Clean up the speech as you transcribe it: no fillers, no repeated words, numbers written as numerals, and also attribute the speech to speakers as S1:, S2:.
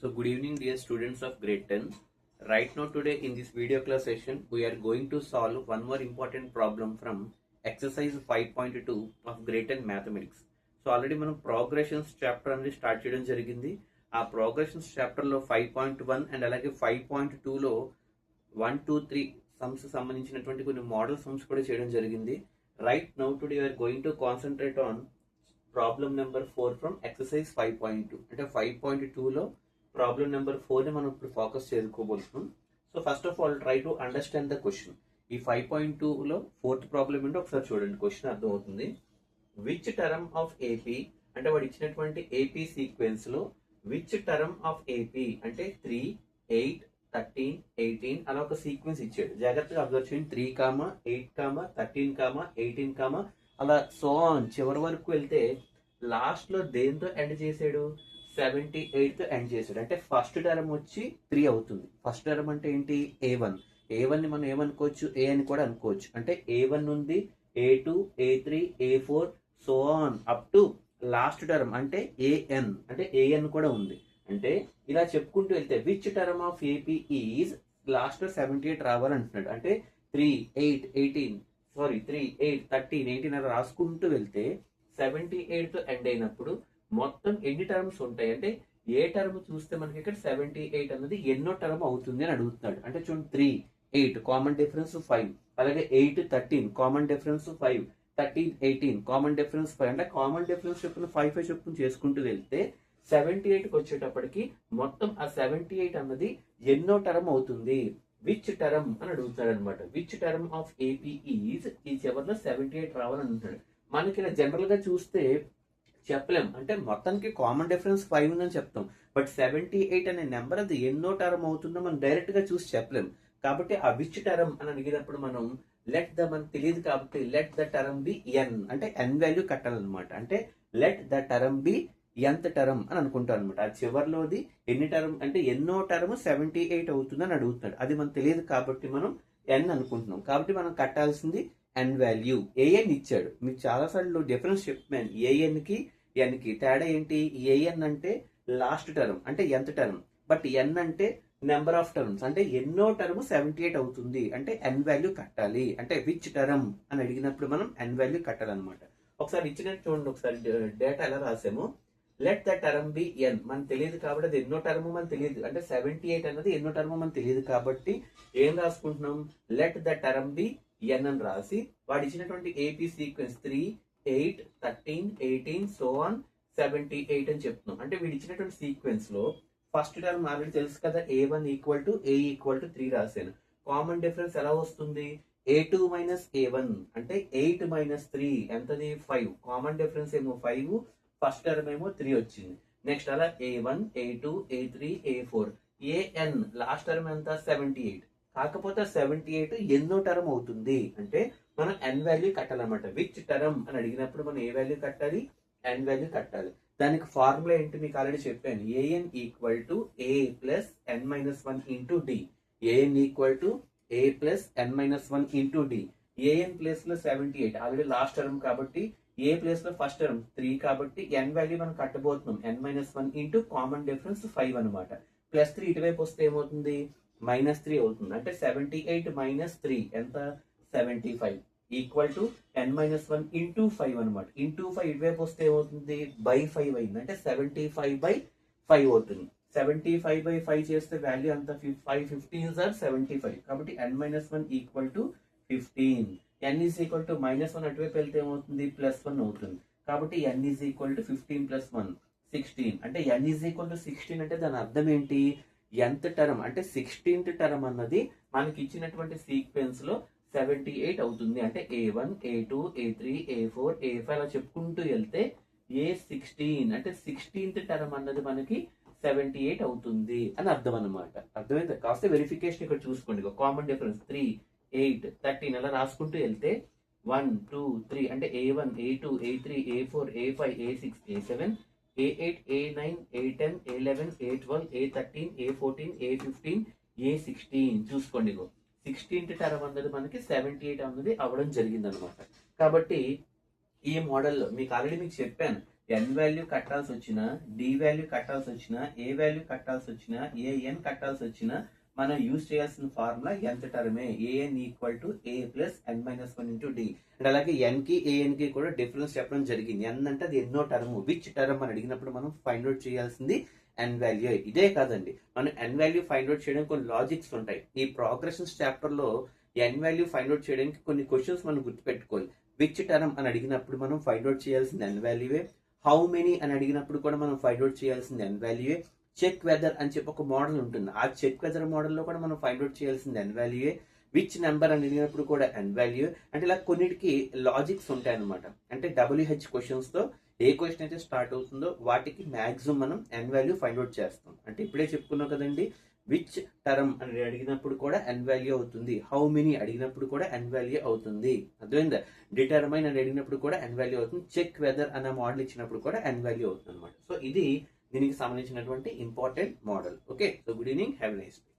S1: So good evening dear students of grade 10. Right now today in this video class session we are going to solve one more important problem from exercise 5.2 of grade 10 mathematics. So already మనం progressions chapter అనేది start చేయడం జరిగింది. ఆ progressions chapter లో 5.1 and అలాగే 5.2 లో 1 2 3 sums సంబంధించినటువంటి కొన్ని మోడల్ సమ్స్ కూడా చేయడం జరిగింది. Right now today we are going to concentrate on problem number 4 from exercise 5.2 అంటే 5.2 లో ప్రాబ్లం నెంబర్ 4 ని మనం ఇప్పుడు ఫోకస్ చేసుకోబోతున్నాం. So first of all try to understand the question. ఈ 5.2 లో ఫోర్త్ ప్రాబ్లం ఏంటో ఒకసారి చూడండి, క్వశ్చన్ అర్థమవుతుంది. విచ్ టర్మ్ ఆఫ్ ఏపీ అంటే వాడు ఇచ్చినటువంటి ఏపీ సీక్వెన్స్ లో విచ్ టర్మ్ ఆఫ్ ఏపీ అంటే 3 8 13 18 అలా ఒక సీక్వెన్స్ ఇచ్చాడు. జాగ్రత్తగా అబ్జర్వ్ చేయండి. 3 8 13 18 అలా సో ఆన్ చివరి వరకు వెళ్తే లాస్ట్ లో దేంతో ఎండ్ చేసాడు? 78 తో ఎండ్ చేసాడు. అంటే ఫస్ట్ టర్మ్ వచ్చి 3 అవుతుంది. ఫస్ట్ టర్మ్ అంటే ఏంటి? A1. A1 ని మనం ఏమనుకోవచ్చు? A అని కూడా అనుకోవచ్చు. అంటే A1 ఉంది, A2 A3 A4 so on up to last term అంటే AN. అంటే AN కూడా ఉంది. అంటే ఇలా చెప్పుకుంటూ వెళ్తే which term of AP is lost లో 78 రావాలంటున్నాడు. అంటే 3 8 13 18 అలా రాసుకుంటూ వెళ్తే 78 తో ఎండ్ అయినప్పుడు మొత్తం ఎన్ని టర్మ్స్ ఉంటాయి అంటే ఏ టర్మ్ చూస్తే మనకి ఇక్కడ 78 అన్నది ఎన్నో టర్మ్ అవుతుంది అని అడుగుతున్నాడు. అంటే చూడండి 3 8 కామన్ డిఫరెన్స్ 5, అలాగే 8 13 కామన్ డిఫరెన్స్ 5, 13 18 కామన్ డిఫరెన్స్ 5. అంటే కామన్ డిఫరెన్స్ చొప్పున 5 చొప్పున చేసుకుంటూ వెళ్తే 78కి వచ్చేటప్పటికి మొత్తం ఆ 78 అన్నది ఎన్నో టర్మ్ అవుతుంది. విచ్ టర్మ్ అని అడుగుతాడు అనమాట. Which term of AP is ఈ చివరిలో 78 రావాలని అంటున్నాడు. మనకి ఇలా జనరల్ గా చూస్తే చెప్పలేం. అంటే మొత్తానికి కామన్ డిఫరెన్స్ 5 ఉందని చెప్తాం. బట్ 78 అనే నెంబర్ అది ఎన్నో టర్మ్ అవుతుందో మనం డైరెక్ట్ గా చూసి చెప్పలేం. కాబట్టి ఆ విచ్ టర్మ్ అని అడిగినప్పుడు మనం లెట్ ద మనకు తెలియదు కాబట్టి లెట్ ద టర్మ్ బి ఎన్ అంటే ఎన్ వాల్యూ కట్టాలన్నమాట. అంటే లెట్ ద టర్మ్ బి ఎంత టర్మ్ అని అనుకుంటాం అనమాట. ఆ చివరిలోది ఎన్ని టర్మ్ అంటే ఎన్నో టర్మ్ 78 అవుతుందని అడుగుతున్నాడు. అది మనకు తెలియదు కాబట్టి మనం ఎన్ అనుకుంటున్నాం. కాబట్టి మనం కట్టాల్సింది ఎన్ వాల్యూ. ఏఎన్ ఇచ్చాడు. మీకు చాలా సార్లు డిఫరెన్స్ చెప్పాను. ఏఎన్ కి ఎన్ కి తేడా ఏంటి? ఏఎన్ అంటే లాస్ట్ టర్మ్ అంటే ఎంత టర్మ్, బట్ ఎన్ అంటే నెంబర్ ఆఫ్ టర్మ్స్ అంటే ఎన్నో టర్మ్ 78 అవుతుంది. అంటే ఎన్ వాల్యూ కట్టాలి. అంటే విచ్ టర్మ్ అని అడిగినప్పుడు మనం ఎన్ వాల్యూ కట్టాలన్నమాట. ఒకసారి ఇచ్చినట్టు చూడండి, ఒకసారి డేటా ఎలా రాసాము. లెట్ ద టర్మ్ బి ఎన్ మనకు తెలియదు కాబట్టి అది ఎన్నో టర్మ్ మనకు తెలియదు. అంటే 78 అన్నది ఎన్నో టర్మ్ మనకు తెలియదు కాబట్టి ఏం రాసుకుంటున్నాం? లెట్ ద టర్మ్ బి ఎన్ అని రాసి వాడు ఇచ్చినటువంటి ఏపీ సీక్వెన్స్ 3 8 13 18 సో ఆన్ 78 అని చెప్తున్నాం. అంటే వీడు ఇచ్చినటువంటి సీక్వెన్స్ లో ఫస్ట్ టర్మ్ ఆల్రెడీ తెలుసు కదా, A1 ఈక్వల్ టు 3 రాశాను. కామన్ డిఫరెన్స్ ఎలా వస్తుంది? A2 మైనస్ A1 అంటే 8 మైనస్ 3 ఎంతది? 5. కామన్ డిఫరెన్స్ ఏమో 5, ఫస్ట్ టర్మ్ ఏమో 3 వచ్చింది. నెక్స్ట్ అలా A1 A2 A3 A4 AN last term ఎంత? 78. కాకపోతే 78 ఎన్నో టర్మ్ అవుతుంది అంటే మనం ఎన్ వాల్యూ కట్టాలన్నమాట. విచ్ టర్మ్ అని అడిగినప్పుడు మనం ఏ వాల్యూ కట్టాలి? ఎన్ వాల్యూ కట్టాలి. దానికి ఫార్ములా ఏంటి మీకు ఆల్రెడీ చెప్పాను. A N equal to A plus N minus 1 into D. A N equal to A plus N minus 1 into D. A N place లో 78 ఆల్రెడీ లాస్ట్ టర్మ్ కాబట్టి ఏ ప్లేస్ లో ఫస్ట్ టర్మ్ 3 కాబట్టి ఎన్ వాల్యూ మనం కట్టబోతున్నాం. N minus 1 into common difference 5 అనమాట. Plus 3 ఇటువైపు వస్తే ఏమవుతుంది? మైనస్ 3 అవుతుంది. అంటే 78 మైనస్ 3 ఎంత? 75 equal to N minus 1 into 5 అనమాట. ఇంటూ 5 ఇటువైపు వస్తే ఏమవుతుంది? బై 5 అయింది. అంటే 75/5 అవుతుంది. 75/5 చేస్తే వాల్యూ అంత 5 15s ఆర్ 75. కాబట్టి n minus 1 equal to 15. N is equal to minus 1 అటువైపు వెళ్తే ఏమవుతుంది? ప్లస్ 1 అవుతుంది. కాబట్టి n is equal to 15 plus 1 16. అంటే ఎన్ ఈజ్ ఈక్వల్ టు 16 అంటే దాని అర్థం ఏంటి? ఎంత టర్మ్ అంటే 16th టర్మ్ అన్నది మనకి ఇచ్చినటువంటి సీక్వెన్స్ లో 78 అవుతుంది. అంటే A1 A2 A3 A4 A5 అలా చెప్పుకుంటూ వెళ్తే A16 అంటే 16th టర్మ్ అన్నది మనకి 78 అవుతుంది అని అర్థం అనమాట. అర్థమైందా? కాస్త వెరిఫికేషన్ ఇక్కడ చూసుకోండి. కామన్ డిఫరెన్స్ 3 8 13 అలా రాసుకుంటూ వెళ్తే 1 2 3 అంటే A1 A2 A3 A4 A5 A6 A7 A8 A9 A10 A11 A12 A13 A14 A15 A16 చూసుకోండి. 16th టర్మ్ అన్నది మనకి 78 అన్నది అవ్వడం జరిగింది అనమాట. కాబట్టి ఈ మోడల్లో మీకు ఆల్రెడీ చెప్పాను ఎన్ వాల్యూ కట్టాల్సి వచ్చినా, డి వాల్యూ కట్టాల్సి వచ్చినా, ఏ వాల్యూ కట్టాల్సి వచ్చినా, ఏఎన్ కట్టాల్సి వచ్చినా మనం యూజ్ చేయాల్సిన ఫార్ములా nth టర్మే a n equal to A plus N minus one into d. And అలాగే ఎన్ కి ఏఎన్ కి కూడా డిఫరెన్స్ చెప్పడం జరిగింది. ఎన్ అంటే అది ఎన్నో టర్మ్, విచ్ టర్మ్ అని అడిగినప్పుడు మనం ఫైండ్ అవుట్ చేయాల్సింది ఎన్ వాల్యూ. ఇదే కాదండి, మనం ఎన్ వాల్యూ ఫైండ్ అవుట్ చేయడానికి కొన్ని లాజిక్స్ ఉంటాయి. ఈ ప్రోగ్రెషన్స్ చాప్టర్ లో ఎన్ వాల్యూ ఫైండ్ అవుట్ చేయడానికి కొన్ని క్వశ్చన్స్ మనం గుర్తుపెట్టుకోవాలి. విచ్ టర్మ్ అని అడిగినప్పుడు మనం ఫైండ్ అవుట్ చేయాల్సింది ఎన్ వాల్యూవే. హౌ మెనీ అని అడిగినప్పుడు కూడా మనం ఫైండ్ అవుట్ చేయాల్సింది ఎన్ వాల్యూవే. చెక్ వెదర్ అని చెప్పి ఒక మోడల్ ఉంటుంది. ఆ చెక్ వెదర్ మోడల్లో కూడా మనం ఫైండ్ అవుట్ చేయాల్సింది ఎన్ వాల్యూయే. విచ్ నెంబర్ అని అడిగినప్పుడు కూడా ఎన్ వాల్యూ. అంటే ఇలా కొన్నిటికి లాజిక్స్ ఉంటాయి అనమాట. అంటే WH క్వశ్చన్స్ తో ఏ క్వశ్చన్ అయితే స్టార్ట్ అవుతుందో వాటికి మాక్సిమం మనం ఎన్ వాల్యూ ఫైండ్ అవుట్ చేస్తాం. అంటే ఇప్పుడే చెప్పుకున్నాం కదండి, విచ్ టర్మ్ అని అడిగినప్పుడు కూడా ఎన్ వాల్యూ అవుతుంది, హౌ మెనీ అడిగినప్పుడు కూడా ఎన్ వాల్యూ అవుతుంది, అర్థమైందా? డిటర్మైన్ అని అడిగినప్పుడు కూడా ఎన్ వాల్యూ అవుతుంది, చెక్ వెదర్ అన్న మోడల్ ఇచ్చినప్పుడు కూడా ఎన్ వాల్యూ అవుతుంది అనమాట. సో ఇది దీనికి సంబంధించినటువంటి important model. Okay, so good evening, have a nice day.